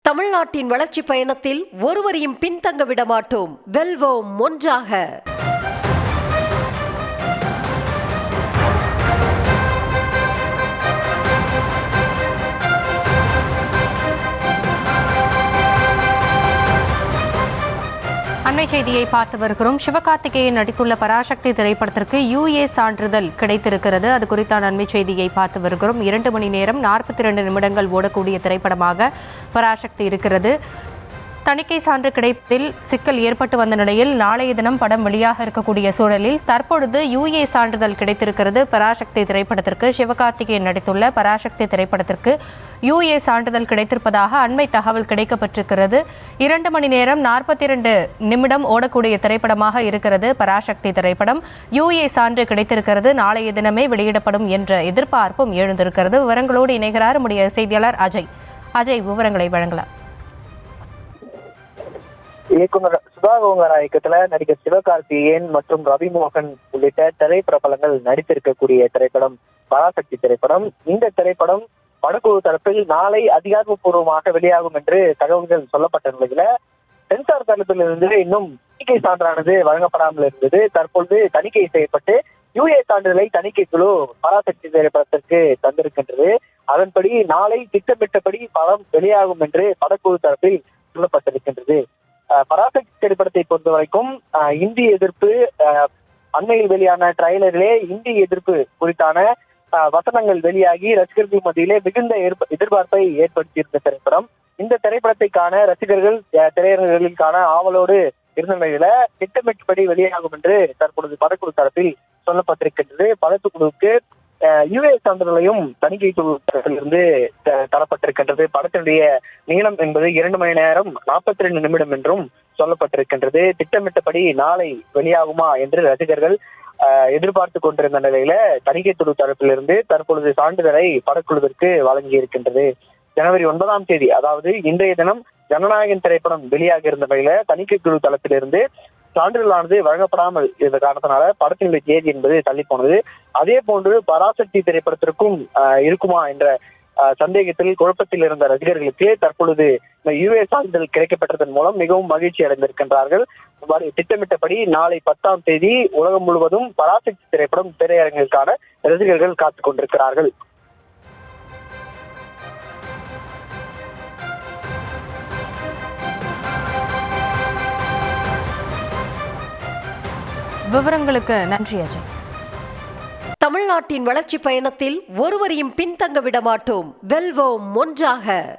தமிழ்நாட்டின் வளர்ச்சி பயணத்தில் ஒருவரையும் பின்தங்க விட மாட்டோம். வெல்வோம் ஒன்றாக. அண்மை செய்தியை பார்த்து வருகிறோம். சிவகார்த்திகேயன் நடித்துள்ள பராசக்தி திரைப்படத்திற்கு UA சான்றிதழ் கிடைத்திருக்கிறது. அது குறித்தான அண்மை செய்தியை பார்த்து வருகிறோம். 2 மணி நேரம் 42 நிமிடங்கள் ஓடக்கூடிய திரைப்படமாக பராசக்தி இருக்கிறது. தணிக்கை சான்று கிடைப்பதில் சிக்கல் ஏற்பட்டு வந்த நிலையில் நாளைய தினம் படம் வெளியாக இருக்கக்கூடிய சூழலில் தற்பொழுது UA சான்றிதழ் கிடைத்திருக்கிறது. பராசக்தி திரைப்படத்திற்கு சிவகார்த்திகேயன் நடித்துள்ள பராசக்தி திரைப்படத்திற்கு UA சான்றிதழ் கிடைத்திருப்பதாக அண்மை தகவல் கிடைக்கப்பட்டிருக்கிறது. 2 மணி நேரம் 42 நிமிடம் ஓடக்கூடிய திரைப்படமாக இருக்கிறது பராசக்தி திரைப்படம். UA சான்று கிடைத்திருக்கிறது. நாளைய தினமே வெளியிடப்படும் என்ற எதிர்பார்ப்பும் எழுந்திருக்கிறது. விவரங்களோடு இணைகிறார் நம்முடைய செய்தியாளர் அஜய். விவரங்களை வழங்கலாம். இயக்குனர் சுதா கோங்கரா இயக்கத்துல நடிகர் சிவகார்த்திகேயன் மற்றும் ரவிமோகன் உள்ளிட்ட திரைப்பிரபலங்கள் நடித்திருக்கக்கூடிய திரைப்படம் பராசக்தி திரைப்படம். இந்த திரைப்படம் படக்குழு தரப்பில் நாளை அதிகாரப்பூர்வமாக வெளியாகும் என்று தகவல்கள் சொல்லப்பட்ட நிலையில சென்சார் தரப்பிலிருந்து இன்னும் தணிக்கை சான்றானது வழங்கப்படாமல் இருந்தது. தற்பொழுது தணிக்கை செய்யப்பட்டு UA சான்றிதழை தணிக்கை குழு பராசக்தி திரைப்படத்திற்கு தந்திருக்கின்றது. அதன்படி நாளை திட்டமிட்டபடி படம் வெளியாகும் என்று படக்குழு தரப்பில் சொல்லப்பட்டிருக்கின்றது. பராசக்தி திரைப்படத்தை பொறுத்த வரைக்கும் இந்தி எதிர்ப்பு, அண்மையில் வெளியான ட்ரைலரிலே இந்தி எதிர்ப்பு குறித்தான வசனங்கள் வெளியாகி ரசிகர்கள் மத்தியிலே மிகுந்த எதிர்பார்ப்பை ஏற்படுத்தியிருந்த திரைப்படம். இந்த திரைப்படத்தை காண ரசிகர்கள் திரையரங்குகளில் காண ஆவலோடு இருந்த நிலையில திட்டமிட்டபடி வெளியாகும் என்று தற்பொழுது படக்குழு தரப்பில் சொல்லப்பட்டிருக்கின்றது. படக்குழுவுக்கு UA சான்றிதழையும் தணிக்கை குழு தரப்பிலிருந்து தரப்பட்டிருக்கின்றது. படத்தினுடைய நீளம் என்பது 2 மணி நேரம் 42 நிமிடம் என்றும் சொல்லப்பட்டிருக்கின்றது. திட்டமிட்டபடி நாளை வெளியாகுமா என்று ரசிகர்கள் எதிர்பார்த்து கொண்டிருந்த நிலையில தணிக்கை குழு தரப்பிலிருந்து தற்பொழுது சான்றிதழை படக்குழுவிற்கு வழங்கி இருக்கின்றது. ஜனவரி 9ஆம் தேதி, அதாவது இன்றைய தினம் ஜனநாயகன் திரைப்படம் வெளியாக இருந்த நிலையில தணிக்கை குழு தளத்திலிருந்து சான்றிதழானது வழங்கப்படாமல் இருந்த காரணத்தினால படத்தினுடைய தேதி என்பது தள்ளி போனது. அதே போன்று பராசக்தி திரைப்படத்திற்கும் இருக்குமா என்ற சந்தேகத்தில் குழப்பத்தில் இருந்த ரசிகர்களுக்கு தற்பொழுது இந்த UA சான்றிதழ் கிடைக்கப்பட்டதன் மூலம் மிகவும் மகிழ்ச்சி அடைந்திருக்கின்றார்கள். திட்டமிட்டபடி நாளை 10ஆம் தேதி உலகம் முழுவதும் பராசக்தி திரைப்படம் திரையரங்கிற்கான ரசிகர்கள் காத்துக் கொண்டிருக்கிறார்கள். விவரங்களுக்கு நன்றி அஜய். தமிழ்நாட்டின் வளர்ச்சி பயணத்தில் ஒருவரையும் பின்தங்க விட மாட்டோம். வெல்வோம் ஒன்றாக.